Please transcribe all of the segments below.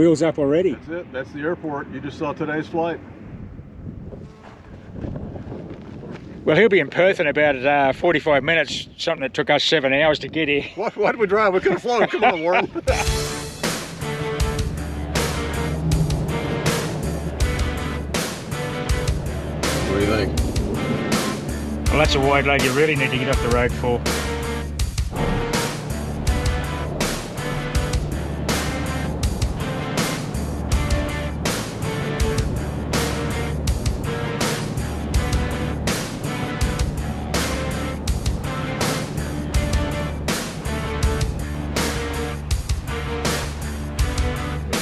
Wheels up already. That's it. That's the airport. You just saw today's flight. Well, he'll be in Perth in about 45 minutes, something that took us 7 hours to get here. Why did we drive? We could have flown. Come on, Warren. What do you think? Well, that's a wide load you really need to get off the road for.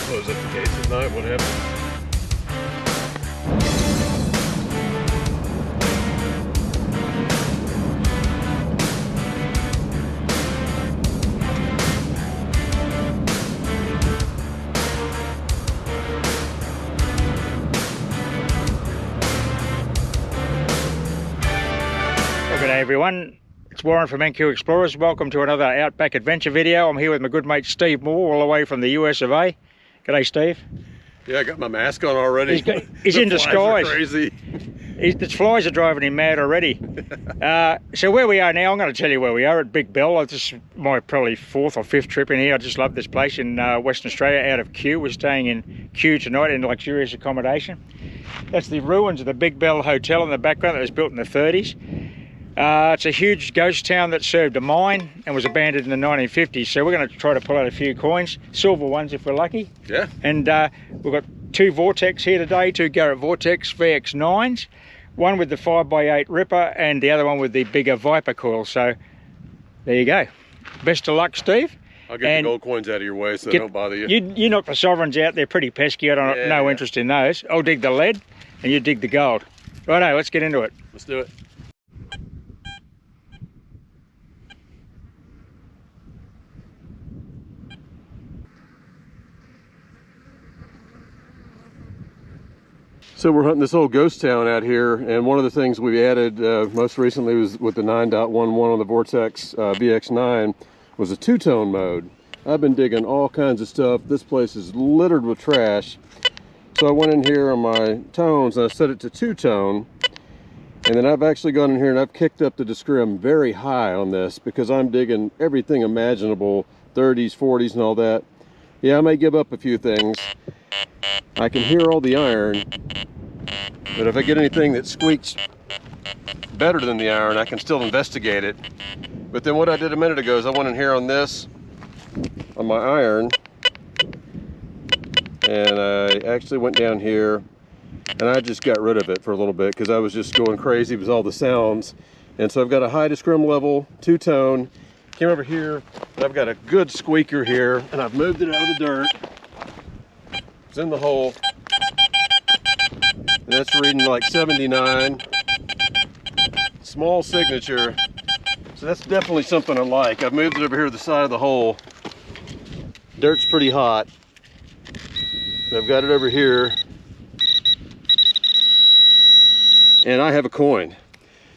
Close up the gates at night. What happens? Well, good day everyone, it's Warren from NQ Explorers. Welcome to another Outback adventure video. I'm here with my good mate Steve Moore, all the way from the US of A. G'day Steve. Yeah, I got my mask on already. He's in disguise. Crazy. The flies are driving him mad already. So where we are now, I'm going to tell you where we are at Big Bell. This is my probably 4th or 5th trip in here. I just love this place in Western Australia, out of Kew. We're staying in Kew tonight in luxurious accommodation. That's the ruins of the Big Bell Hotel in the background that was built in the 30s. It's a huge ghost town that served a mine and was abandoned in the 1950s. So we're going to try to pull out a few coins, silver ones if we're lucky. Yeah. And we've got 2 Vortex here today, 2 Garrett Vortex VX9s. One with the 5x8 Ripper and the other one with the bigger Viper coil. So there you go. Best of luck, Steve. I'll get the gold coins out of your way so they don't bother you. You knock the sovereigns out, they're pretty pesky. I don't no interest in those. I'll dig the lead and you dig the gold. Righto, let's get into it. Let's do it. So we're hunting this old ghost town out here, and one of the things we added most recently was with the 9.11 on the Vortex VX9 was a two-tone mode. I've been digging all kinds of stuff. This place is littered with trash. So I went in here on my tones and I set it to two-tone, and then I've actually gone in here and I've kicked up the discrim very high on this because I'm digging everything imaginable, 30s, 40s and all that. Yeah, I may give up a few things. I can hear all the iron, but if I get anything that squeaks better than the iron, I can still investigate it. But then what I did a minute ago is I went in here on this, on my iron, and I actually went down here and I just got rid of it for a little bit because I was just going crazy with all the sounds. And so I've got a high discrim level, two-tone. Came over here, and I've got a good squeaker here, and I've moved it out of the dirt. It's in the hole, and that's reading like 79. Small signature, so that's definitely something I like. I've moved it over here to the side of the hole. Dirt's pretty hot. I've got it over here, and I have a coin.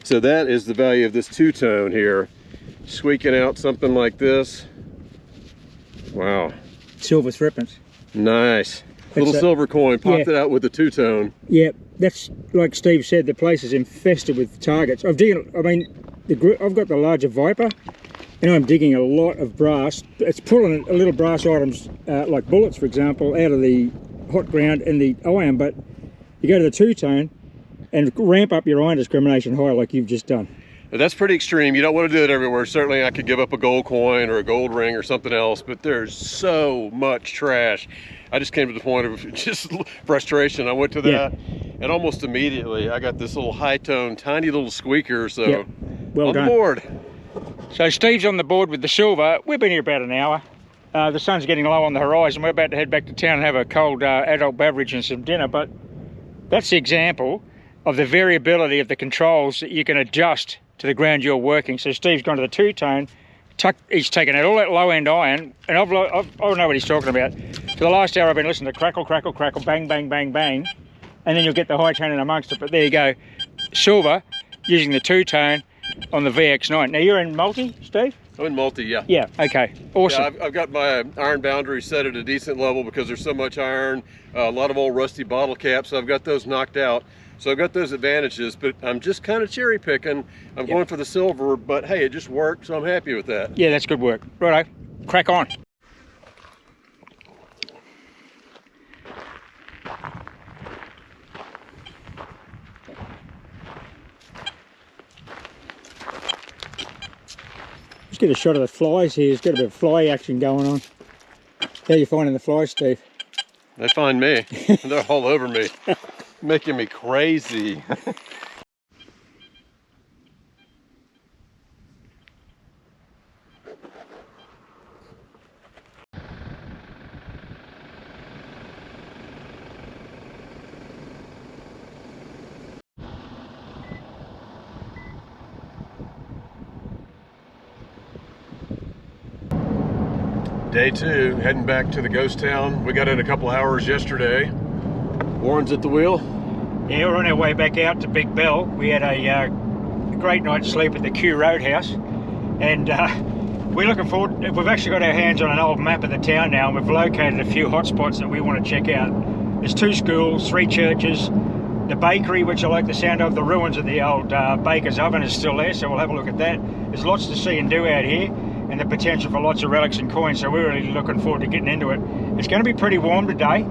So that is the value of this two-tone here. Squeaking out something like this. Wow. Silver threepence. Nice. Little silver coin, popped it out with the two-tone. Yeah, that's like Steve said, the place is infested with targets. I've got the larger Viper, and I'm digging a lot of brass. It's pulling a little brass items, like bullets, for example, out of the hot ground and the iron, but you go to the two-tone and ramp up your iron discrimination high like you've just done. That's pretty extreme. You don't want to do it everywhere. Certainly I could give up a gold coin or a gold ring or something else, but there's so much trash. I just came to the point of just frustration. I went to that, and almost immediately I got this little high tone, tiny little squeaker, so well on done. the board. So Steve's on the board with the silver. We've been here about an hour. The sun's getting low on the horizon. We're about to head back to town and have a cold adult beverage and some dinner, but that's the example of the variability of the controls that you can adjust to the ground you're working. So Steve's gone to the two-tone, he's taken out all that low-end iron, and I know what he's talking about. For the last hour I've been listening to crackle, crackle, crackle, bang, bang, bang, bang, and then you'll get the high tone in amongst it. But there you go, silver, using the two-tone on the VX9. Now you're in multi, Steve? I'm in multi, yeah. Yeah, okay, awesome. Yeah, I've got my iron boundary set at a decent level because there's so much iron, a lot of old rusty bottle caps, so I've got those knocked out. So I've got those advantages, but I'm just kind of cherry picking. I'm going for the silver, but hey, it just worked, so I'm happy with that. Yeah, that's good work. Righto, crack on. Let's get a shot of the flies here. There's got a bit of fly action going on. How are you finding the flies, Steve? They find me. They're all over me, making me crazy. Day 2, heading back to the ghost town. We got in a couple hours yesterday. Warren's at the wheel. Yeah, we're on our way back out to Big Bell. We had a great night's sleep at the Kew Roadhouse, and we're looking forward. We've actually got our hands on an old map of the town now, and we've located a few hotspots that we want to check out. There's 2 schools, 3 churches, the bakery, which I like the sound of. The ruins of the old baker's oven is still there, so we'll have a look at that. There's lots to see and do out here, and the potential for lots of relics and coins, so we're really looking forward to getting into it. It's going to be pretty warm today.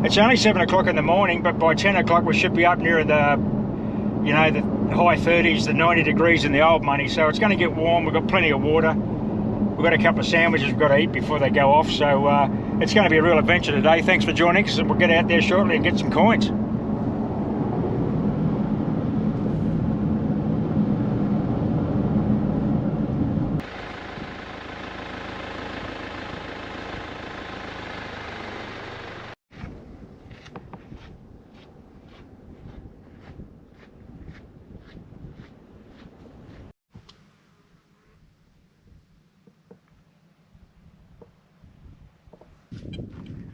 It's only 7 o'clock in the morning, but by 10 o'clock we should be up near the, you know, the high 30s, the 90 degrees in the old money, so it's going to get warm. We've got plenty of water. We've got a couple of sandwiches we've got to eat before they go off, so it's going to be a real adventure today. Thanks for joining us, and we'll get out there shortly and get some coins.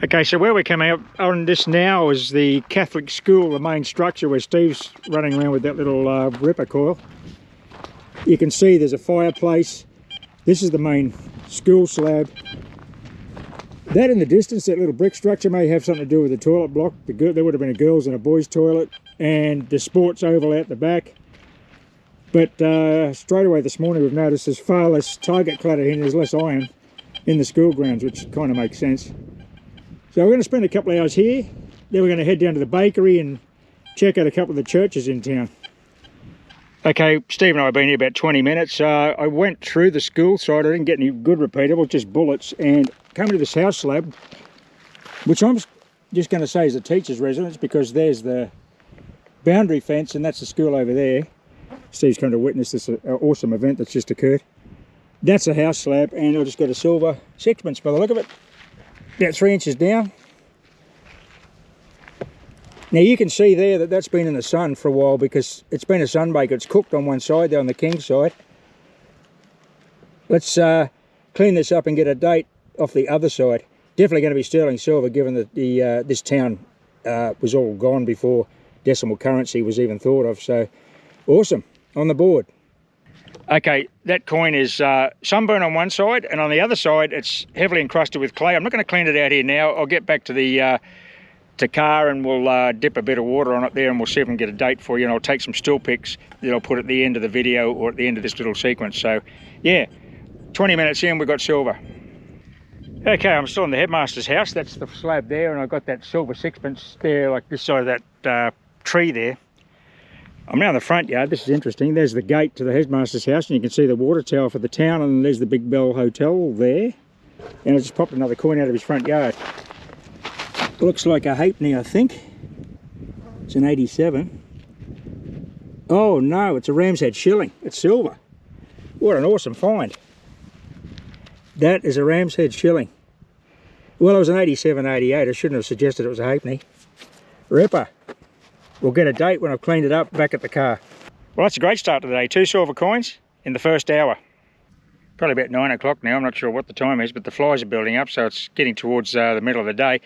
Okay, so where we're coming up on this now is the Catholic school, the main structure where Steve's running around with that little ripper coil. You can see there's a fireplace. This is the main school slab. That in the distance, that little brick structure may have something to do with the toilet block. There would have been a girls' and a boys' toilet, and the sports oval out the back. But straight away this morning we've noticed there's far less target clutter here and there's less iron in the school grounds, which kind of makes sense. So we're going to spend a couple of hours here, then we're going to head down to the bakery and check out a couple of the churches in town. Okay, Steve and I have been here about 20 minutes. I went through the school side. I didn't get any good repeatable, just bullets, and came to this house slab, which I'm just going to say is a teacher's residence because there's the boundary fence and that's the school over there. Steve's come to witness this awesome event that's just occurred. That's a house slab, and I've just got a silver sixpence by the look of it. About 3 inches down. Now you can see there that that's been in the sun for a while because it's been a sunbaker. It's cooked on one side there on the king side. Let's clean this up and get a date off the other side. Definitely going to be sterling silver given that this town was all gone before decimal currency was even thought of. So awesome, on the board. Okay, that coin is sunburn on one side, and on the other side it's heavily encrusted with clay. I'm not going to clean it out here now. I'll get back to the car and we'll dip a bit of water on it there and we'll see if we can get a date for you, and I'll take some still pics that I'll put at the end of the video or at the end of this little sequence. So yeah, 20 minutes in, we've got silver. Okay, I'm still in the headmaster's house. That's the slab there, and I've got that silver sixpence there, like this side of that tree there. I'm now in the front yard. This is interesting. There's the gate to the headmaster's house, and you can see the water tower for the town, and there's the Big Bell Hotel there. And I just popped another coin out of his front yard. Looks like a halfpenny, I think. It's an 87. Oh no, it's a ram's head shilling. It's silver. What an awesome find. That is a ram's head shilling. Well, it was an 87, 88. I shouldn't have suggested it was a halfpenny. Ripper. We'll get a date when I've cleaned it up back at the car. Well, that's a great start to the day. 2 silver coins in the first hour. Probably about 9 o'clock now. I'm not sure what the time is, but the flies are building up, so it's getting towards the middle of the day.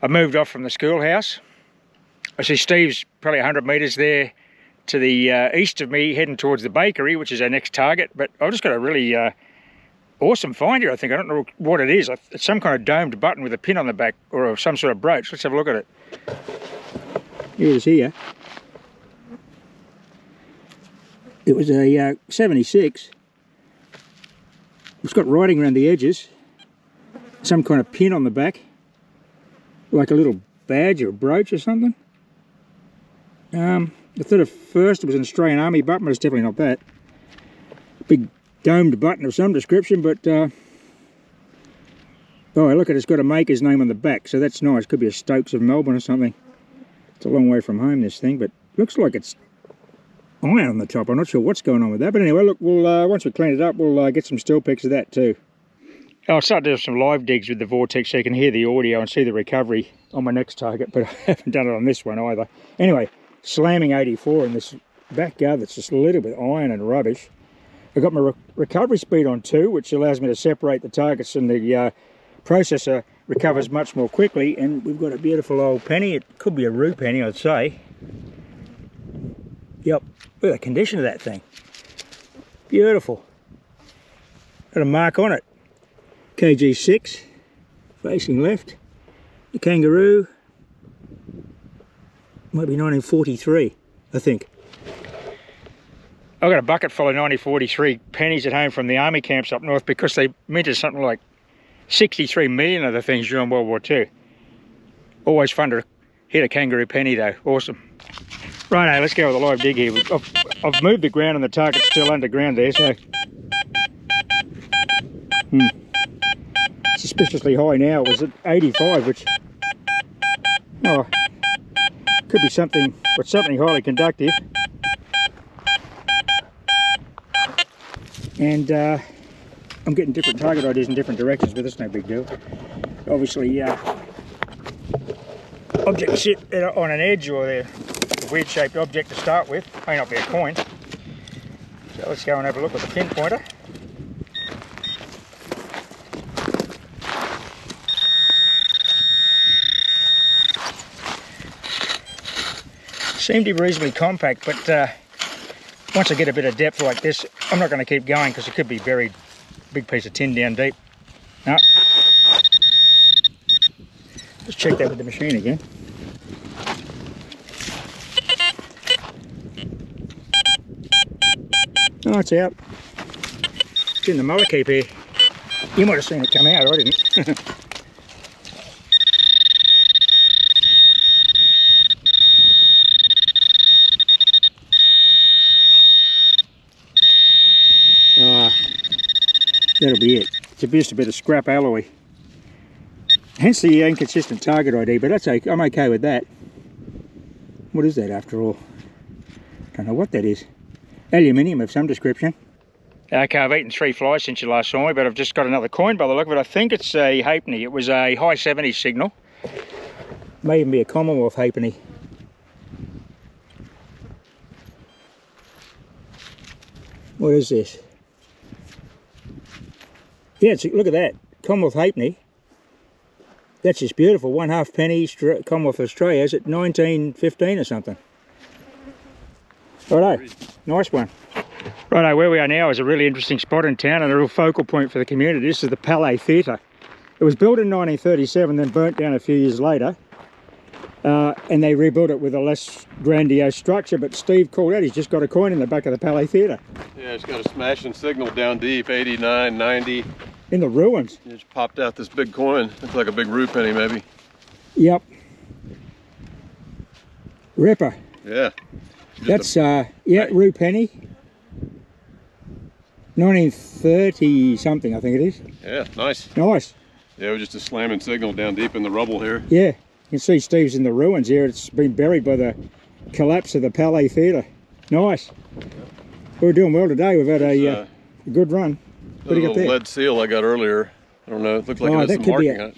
I moved off from the schoolhouse. I see Steve's probably 100 metres there to the east of me, heading towards the bakery, which is our next target. But I've just got a really awesome find here, I think. I don't know what it is. It's some kind of domed button with a pin on the back, or some sort of brooch. Let's have a look at it. Here it is here. It was a 76. It's got writing around the edges. Some kind of pin on the back. Like a little badge or a brooch or something. I thought at first it was an Australian Army button, but it's definitely not that. Big domed button of some description, but oh, look at it, it's got a maker's name on the back, so that's nice. Could be a Stokes of Melbourne or something. It's a long way from home, this thing, but looks like it's iron on the top. I'm not sure what's going on with that, but anyway, look, we'll once we clean it up, we'll get some still pics of that too. I'll start doing some live digs with the Vortex so you can hear the audio and see the recovery on my next target, but I haven't done it on this one either. Anyway, slamming 84 in this backyard that's just a little bit iron and rubbish. I've got my recovery speed on 2, which allows me to separate the targets, and the processor recovers much more quickly. And we've got a beautiful old penny. It could be a rue penny, I'd say. Yep, look at the condition of that thing. Beautiful. Got a mark on it. KG6, facing left. The kangaroo, might be 1943, I think. I've got a bucket full of 1943 pennies at home from the army camps up north because they minted something like 63 million of the things during World War II. Always fun to hit a kangaroo penny though, awesome. Righto, let's go with a live dig here. I've moved the ground and the target's still underground there, so... Suspiciously high now. It was at 85, which... Oh, could be something, but something highly conductive. And I'm getting different target ideas in different directions, but that's no big deal. Obviously, objects sit on an edge, or they're a weird shaped object to start with. May not be a coin. So let's go and have a look with the pinpointer. Seem to be reasonably compact, but once I get a bit of depth like this, I'm not going to keep going because it could be buried, big piece of tin down deep. No. Let's check that with the machine again. Oh, it's out. It's in the muller keep here. You might have seen it come out, I didn't. That'll be it. It's just a bit of scrap alloy. Hence the inconsistent target ID, but that's okay. I'm okay with that. What is that after all? Don't know what that is. Aluminium of some description. Okay, I've eaten 3 flies since you last saw me, but I've just got another coin by the look of it. I think it's a halfpenny. It was a high 70s signal. May even be a Commonwealth halfpenny. What is this? Yeah, look at that. Commonwealth halfpenny. That's just beautiful. 1 halfpenny Commonwealth Australia. Is it 1915 or something? Righto, nice one. Righto, where we are now is a really interesting spot in town and a real focal point for the community. This is the Palais Theatre. It was built in 1937, then burnt down a few years later. And they rebuilt it with a less grandiose structure, but Steve called out, he's just got a coin in the back of the Palais Theatre. Yeah, it's got a smashing signal down deep, 89, 90. In the ruins. It just popped out this big coin. Looks like a big rue penny, maybe. Yep. Ripper. Yeah. That's, yeah, rue penny. 1930 something, I think it is. Yeah, nice. Nice. Yeah, it was just a slamming signal down deep in the rubble here. Yeah, you can see Steve's in the ruins here. It's been buried by the collapse of the Palais Theatre. Nice. We're doing well today. We've had a good run. What do you got there? Lead seal I got earlier. I don't know. It looked like it had some marking on it.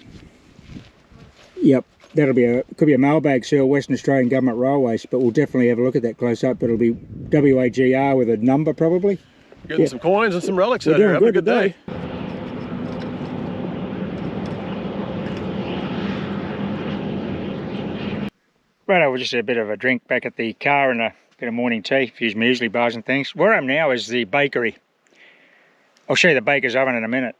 Yep, that'll be could be a mailbag seal, Western Australian Government Railways, but we'll definitely have a look at that close up. It'll be WAGR with a number probably. Getting some coins and some relics out here. Having a good day. Right, we'll just have a bit of a drink back at the car and a bit of morning tea, a few muesli bars and things. Where I am now is the bakery. I'll show you the baker's oven in a minute.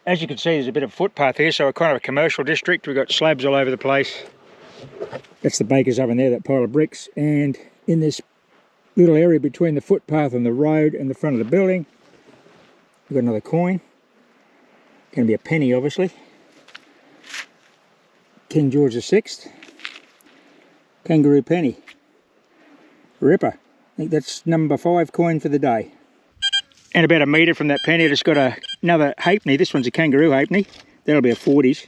As you can see, there's a bit of footpath here, so a kind of a commercial district. We've got slabs all over the place. That's the baker's oven there, that pile of bricks. And in this little area between the footpath and the road and the front of the building, we've got another coin. Going to be a penny, obviously. King George VI. Kangaroo penny. Ripper. I think that's number 5 coin for the day. And about a metre from that penny, I just got another halfpenny. This one's a kangaroo halfpenny. That'll be a 40s.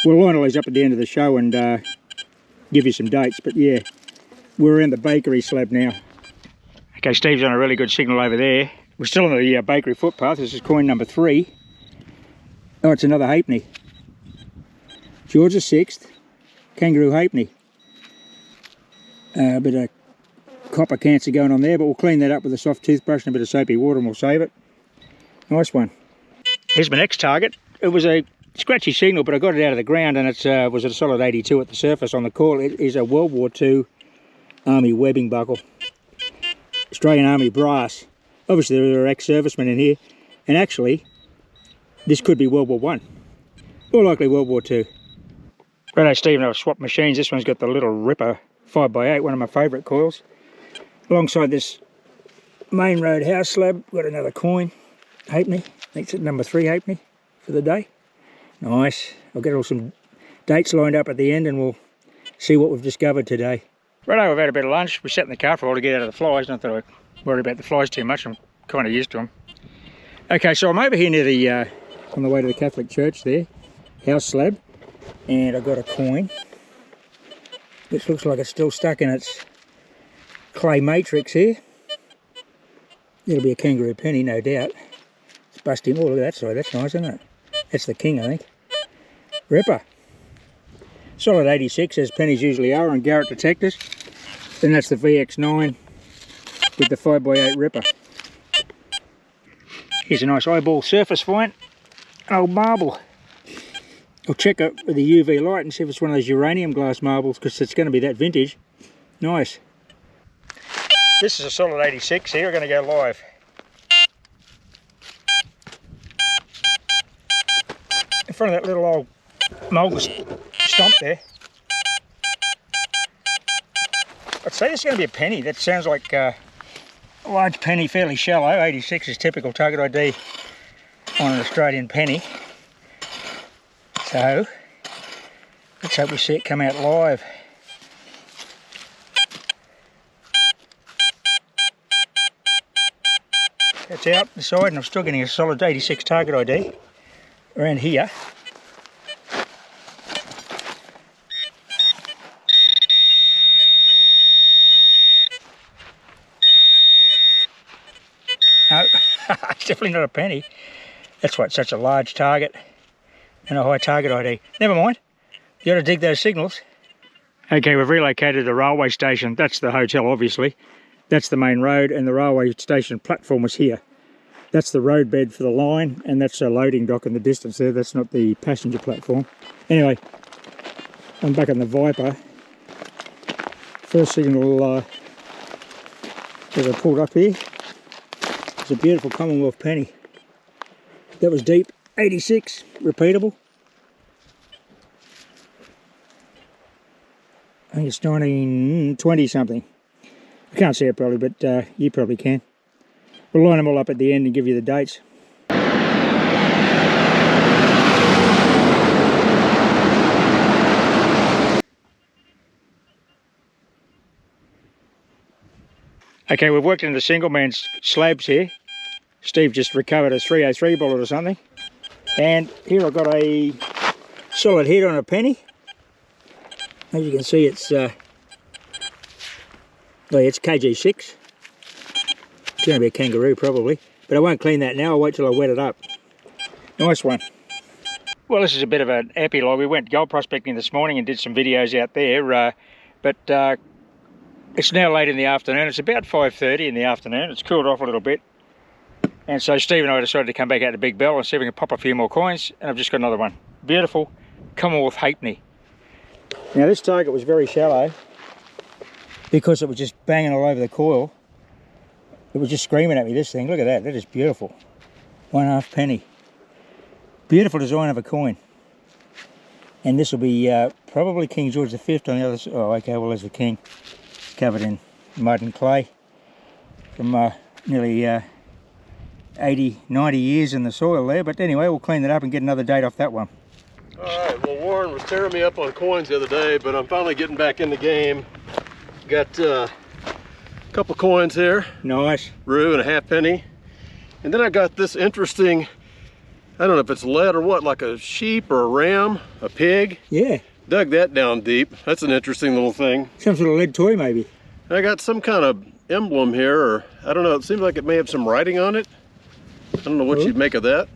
We'll line all these up at the end of the show and give you some dates. But yeah, we're around the bakery slab now. Okay, Steve's on a really good signal over there. We're still on the bakery footpath. This is coin number 3. Oh, it's another halfpenny. George VI, kangaroo halfpenny. A bit of copper cancer going on there, but we'll clean that up with a soft toothbrush and a bit of soapy water and we'll save it. Nice one. Here's my next target. It was a scratchy signal, but I got it out of the ground and it was a solid 82 at the surface on the call. It is a World War II Army webbing buckle. Australian Army brass. Obviously there are ex-servicemen in here, and actually this could be World War I, or likely World War II. Righto, Steve and I've swapped machines. This one's got the little Ripper 5x8, one of my favourite coils. Alongside this main road house slab, got another coin, halfpenny. I think it's number 3 halfpenny for the day. Nice. I'll get all some dates lined up at the end and we'll see what we've discovered today. Righto, we've had a bit of lunch. We sat in the car for a while to get out of the flies. Not that I worry about the flies too much. I'm kind of used to them. Okay, so I'm over here near the, on the way to the Catholic Church there, house slab, and I've got a coin, which looks like it's still stuck in its clay matrix here. It'll be a kangaroo penny, no doubt. It's busting. Oh, look at that side. That's nice, isn't it? That's the king, I think. Ripper. Solid 86, as pennies usually are on Garrett detectors. Then that's the VX9 with the 5x8 Ripper. Here's a nice eyeball surface find. An old marble. I'll check it with the UV light and see if it's one of those uranium glass marbles, because it's going to be that vintage. Nice. This is a solid 86 here. We're going to go live. In front of that little old mulga stump there. I'd say this is going to be a penny. That sounds like a large penny, fairly shallow. 86 is typical target ID on an Australian penny. So, let's hope we see it come out live. It's out the side and I'm still getting a solid 86 target ID around here. No, it's definitely not a penny. That's why it's such a large target and a high target ID. Never mind, you got to dig those signals. Okay, we've relocated the railway station. That's the hotel, obviously. That's the main road, and the railway station platform was here. That's the roadbed for the line, and that's a loading dock in the distance there. That's not the passenger platform. Anyway, I'm back on the Viper. First signal as I pulled up here. It's a beautiful Commonwealth penny. That was deep, 86, repeatable. I think it's 1920 something. I can't see it probably, but you probably can. We'll line them all up at the end and give you the dates. Okay, we've worked into the single man slabs here. Steve just recovered a 303 bullet or something. And here I've got a solid hit on a penny. As you can see, it's it's KG6. It's going to be a kangaroo probably, but I won't clean that now. I'll wait till I wet it up. Nice one. Well, this is a bit of an epilogue. We went gold prospecting this morning and did some videos out there, but it's now late in the afternoon. It's about 5:30 in the afternoon. It's cooled off a little bit. And so Steve and I decided to come back out to Big Bell and see if we can pop a few more coins. And I've just got another one. Beautiful Commonwealth halfpenny. Now this target was very shallow because it was just banging all over the coil. It was just screaming at me, this thing. Look at that. That is beautiful. 1.5 penny. Beautiful design of a coin. And this will be probably King George V on the other side. Oh, okay, well, there's the king. Covered in mud and clay from nearly 80, 90 years in the soil there. But anyway, we'll clean that up and get another date off that one. All right, well, Warren was tearing me up on coins the other day, but I'm finally getting back in the game. Got a couple coins here. Nice. Rue and a 1/2 penny. And then I got this interesting, I don't know if it's lead or what, like a sheep or a ram, a pig. Yeah. Dug that down deep. That's an interesting little thing. Some sort of lead toy, maybe. I got some kind of emblem here, or I don't know, it seems like it may have some writing on it. I don't know what you'd make of that.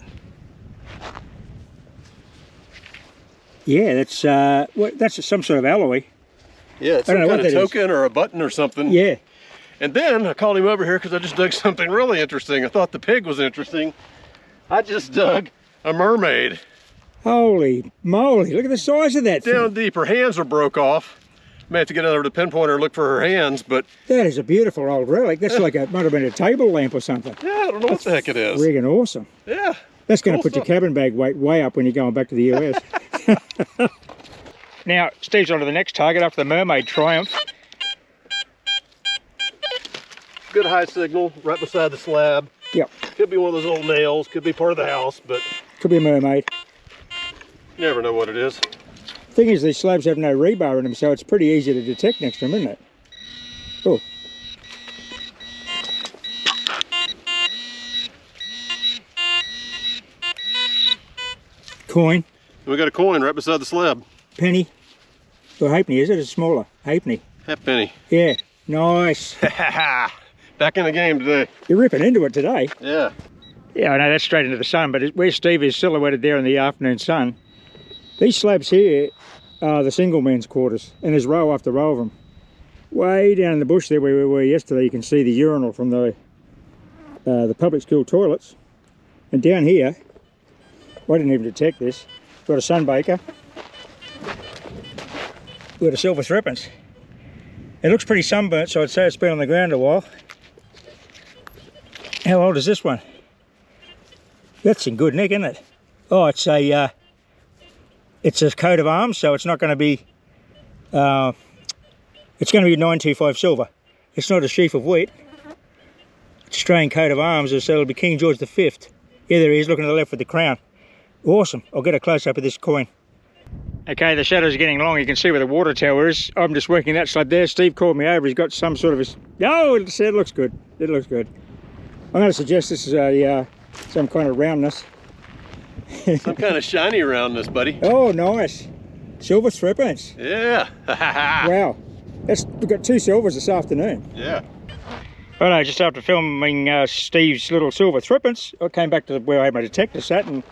Yeah, that's some sort of alloy. Yeah, it's some kind of token or a button or something. Yeah. And then I called him over here because I just dug something really interesting. I thought the pig was interesting. I just dug a mermaid. Holy moly, look at the size of that Down thing. deep, her hands are broke off. May have to get over the pinpointer and look for her hands, but... That is a beautiful old relic. That's like it might have been a table lamp or something. Yeah, I don't know what the heck it is. Friggin' awesome. Yeah. That's going to put your cabin bag weight way up when you're going back to the US. Now, Steve's on to the next target after the Mermaid Triumph. Good high signal, right beside the slab. Yep. Could be one of those old nails, could be part of the house, but... Could be a mermaid. You never know what it is. Thing is, these slabs have no rebar in them, so it's pretty easy to detect next to them, isn't it? Oh. Coin. We got a coin right beside the slab. Penny. Or halfpenny, is it? It's smaller. Halfpenny. 1/2 penny. Yeah. Nice. Back in the game today. You're ripping into it today. Yeah. Yeah, I know that's straight into the sun, but where Steve is silhouetted there in the afternoon sun, these slabs here are the single men's quarters, and there's row after row of them. Way down in the bush there where we were yesterday, you can see the urinal from the public school toilets. And down here, I didn't even detect this, got a sunbaker. We've got a silver threepence. It looks pretty sunburnt, so I'd say it's been on the ground a while. How old is this one? That's in good nick, isn't it? Oh, it's a coat of arms, so it's not going to be. It's going to be 925 silver. It's not a sheaf of wheat. It's a Australian coat of arms, so it'll be King George V. Yeah, there he is, looking to the left with the crown. Awesome. I'll get a close up of this coin. Okay, the shadows are getting long. You can see where the water tower is. I'm just working that slab there. Steve called me over. He's got some sort of oh, it looks good. It looks good. I'm going to suggest this is a some kind of roundness. Some kind of shiny roundness, buddy. Oh, nice. Silver threepence. Yeah. Wow. We've got 2 silvers this afternoon. Yeah. Righto, just after filming Steve's little silver threepence, I came back to where I had my detector sat and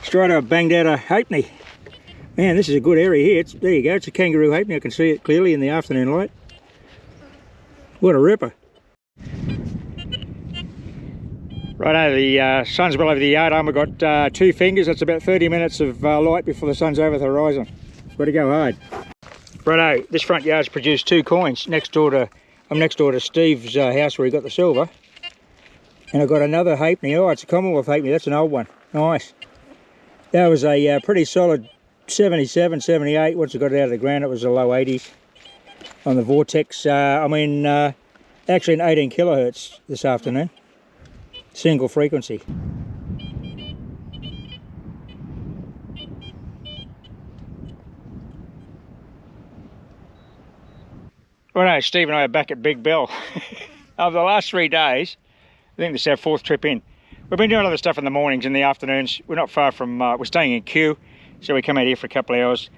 straight up banged out a halfpenny. Man, this is a good area here. There you go, it's a kangaroo halfpenny. I can see it clearly in the afternoon light. What a ripper. Righto, the sun's well over the yard arm. We've got 2 fingers. That's about 30 minutes of light before the sun's over the horizon. Got to go hard. Righto, this front yard's produced 2 coins. I'm next door to Steve's house where he got the silver. And I've got another halfpenny. Oh, it's a Commonwealth halfpenny. That's an old one. Nice. That was a pretty solid 77, 78. Once I got it out of the ground, it was a low 80s on the Vortex. actually an 18 kilohertz this afternoon. Single frequency. Righto, Steve and I are back at Big Bell. Over the last 3 days, I think this is our 4th trip in. We've been doing other stuff in the mornings and the afternoons. We're not far from, we're staying in Kew, so we come out here for a couple of hours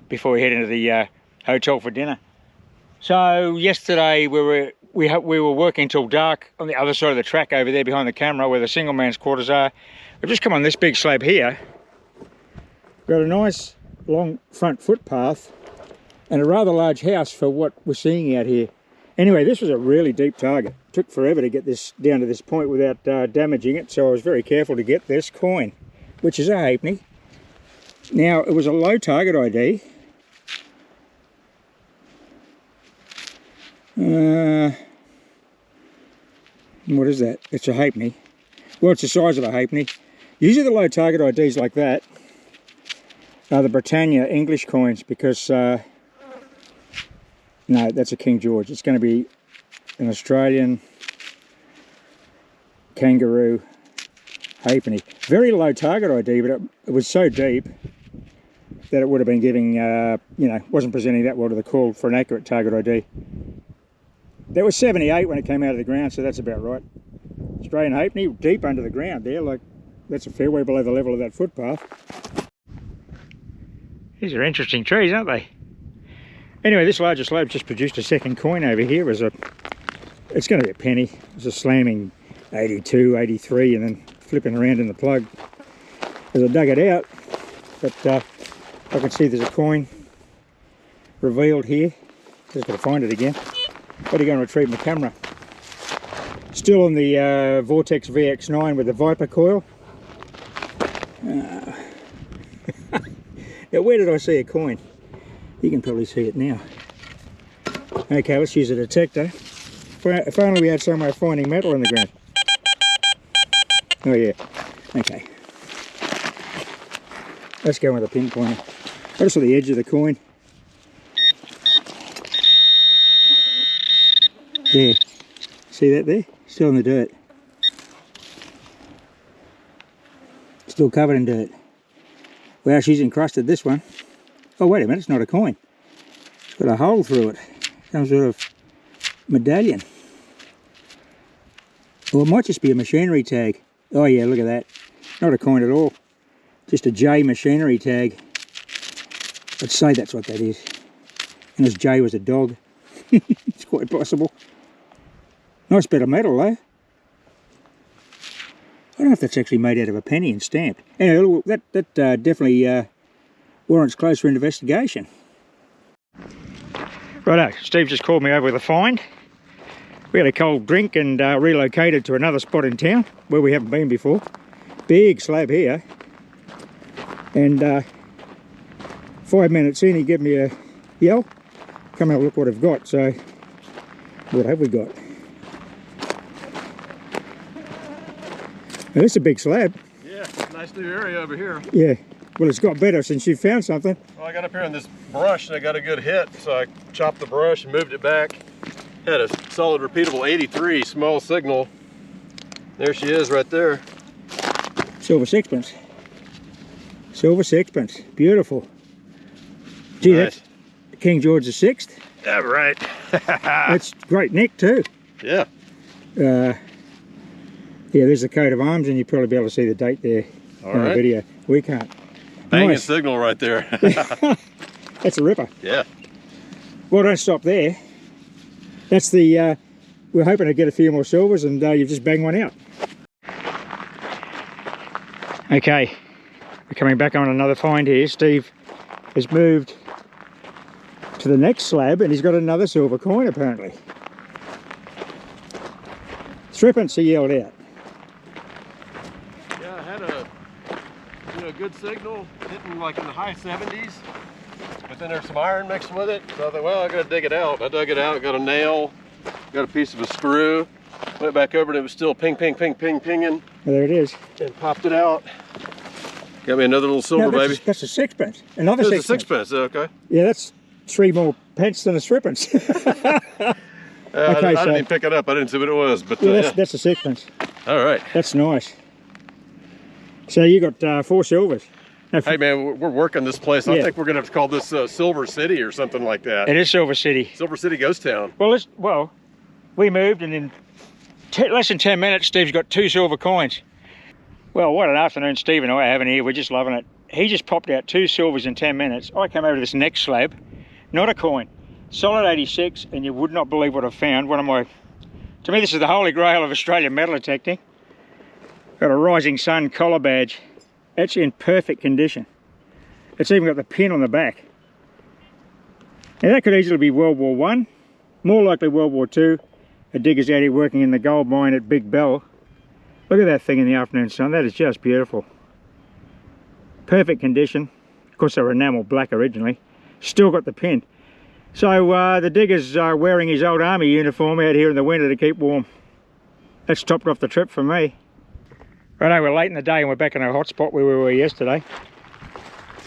before we head into the hotel for dinner. So yesterday we were working till dark on the other side of the track over there behind the camera where the single man's quarters are. We've just come on this big slab here. Got a nice long front footpath and a rather large house for what we're seeing out here. Anyway, this was a really deep target. It took forever to get this down to this point without damaging it, so I was very careful to get this coin, which is a halfpenny. Now, it was a low target ID. What is that? It's a halfpenny. Well, it's the size of a halfpenny. Usually the low target IDs like that are the Britannia English coins because, no, that's a King George. It's going to be an Australian kangaroo halfpenny. Very low target ID, but it was so deep that it would have been giving, you know, wasn't presenting that well to the call for an accurate target ID. That was 78 when it came out of the ground, so that's about right. Australian halfpenny, deep under the ground there, like that's a fair way below the level of that footpath. These are interesting trees, aren't they? Anyway, this larger slab just produced a second coin over here. It's going to be a penny. It's a slamming 82, 83, and then flipping around in the plug as I dug it out. But I can see there's a coin revealed here. Just got to find it again. Better go and retrieve my camera. Still on the Vortex VX9 with the Viper coil. Now, where did I see a coin? You can probably see it now. Okay, let's use a detector. If only we had some way of finding metal in the ground. Oh yeah, okay. Let's go with a pinpointer. Just on the edge of the coin. There, see that there? Still in the dirt. Still covered in dirt. Well, she's encrusted this one. Oh, wait a minute, it's not a coin. It's got a hole through it. Some sort of medallion. Or it might just be a machinery tag. Oh yeah, look at that. Not a coin at all. Just a J machinery tag. I'd say that's what that is. And this J was a dog. It's quite possible. Nice bit of metal though. I don't know if that's actually made out of a penny and stamped. Anyway, that definitely warrants closer investigation. Righto, Steve just called me over with a find. We had a cold drink and relocated to another spot in town where we haven't been before. Big slab here. And 5 minutes in, he gave me a yell. Come have a look what I've got. So, what have we got? Now, this is a big slab. Yeah, nice new area over here. Yeah, well, it's got better since you found something. Well, I got up here on this brush and I got a good hit, so I chopped the brush and moved it back. Had a solid repeatable 83 small signal. There she is right there. Silver sixpence. Silver sixpence, beautiful. Gee, nice. That's King George VI. Yeah, right. That's great neck too. Yeah. Yeah, there's the coat of arms, and you'll probably be able to see the date there on the video. We can't. Banging Nice. signal right there. That's a ripper. Yeah. Well, don't stop there. That's the, we're hoping to get a few more silvers, and you've just banged one out. Okay, we're coming back on another find here. Steve has moved to the next slab, and he's got another silver coin, apparently. Threepence, he yelled out. Yeah, I had a good signal, hitting like in the high 70s, but then there's some iron mixed with it, so I thought, well, I gotta dig it out. I dug it out, got a nail, got a piece of a screw, went back over and it was still ping, ping, ping, ping, pinging. Well, there it is. And popped it out. Got me another little silver, baby. That's a sixpence. Another There's sixpence. a sixpence, okay. Yeah, that's 3 more pence than a threepence. I didn't even pick it up, I didn't see what it was, but yeah, that's a sixpence. All right. That's nice. So you got 4 silvers. Now, hey man, we're working this place. I think we're gonna have to call this Silver City or something like that. It is Silver City. Silver City Ghost Town. Well, we moved, and in less than 10 minutes, Steve's got 2 silver coins. Well, what an afternoon Steve and I are having here. We're just loving it. He just popped out 2 silvers in 10 minutes. I came over to this next slab, not a coin, solid 86, and you would not believe what I found. To me, this is the holy grail of Australian metal detecting. Got a Rising Sun collar badge. It's in perfect condition. It's even got the pin on the back. Now that could easily be World War I, more likely World War II. A digger's out here working in the gold mine at Big Bell. Look at that thing in the afternoon sun. That is just beautiful. Perfect condition. Of course, they were enamel black originally. Still got the pin. So the digger's wearing his old army uniform out here in the winter to keep warm. That's topped off the trip for me. Righto, we're late in the day and we're back in our hot spot where we were yesterday.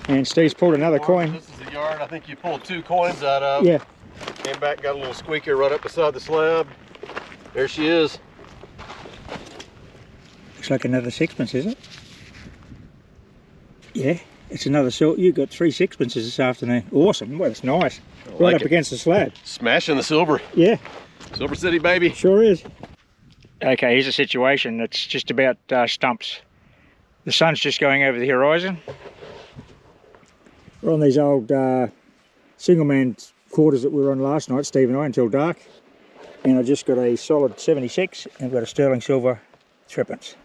And Steve's pulled another coin. This is the yard I think you pulled 2 coins out of. Yeah. Came back, got a little squeaker right up beside the slab. There she is. Looks like another sixpence, is it? Yeah, it's another silver. You got 3 sixpences this afternoon. Awesome. Well, that's nice. Right like up it. against the slab. Smashing the silver. Yeah. Silver City, baby. Sure is. Okay, here's a situation that's just about stumps. The sun's just going over the horizon. We're on these old single man quarters that we were on last night, Steve and I, until dark. And I just got a solid 76 and I've got a sterling silver threepence.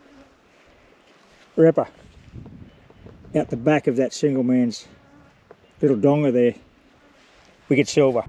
Ripper. Out the back of that single man's little donga there, we get silver.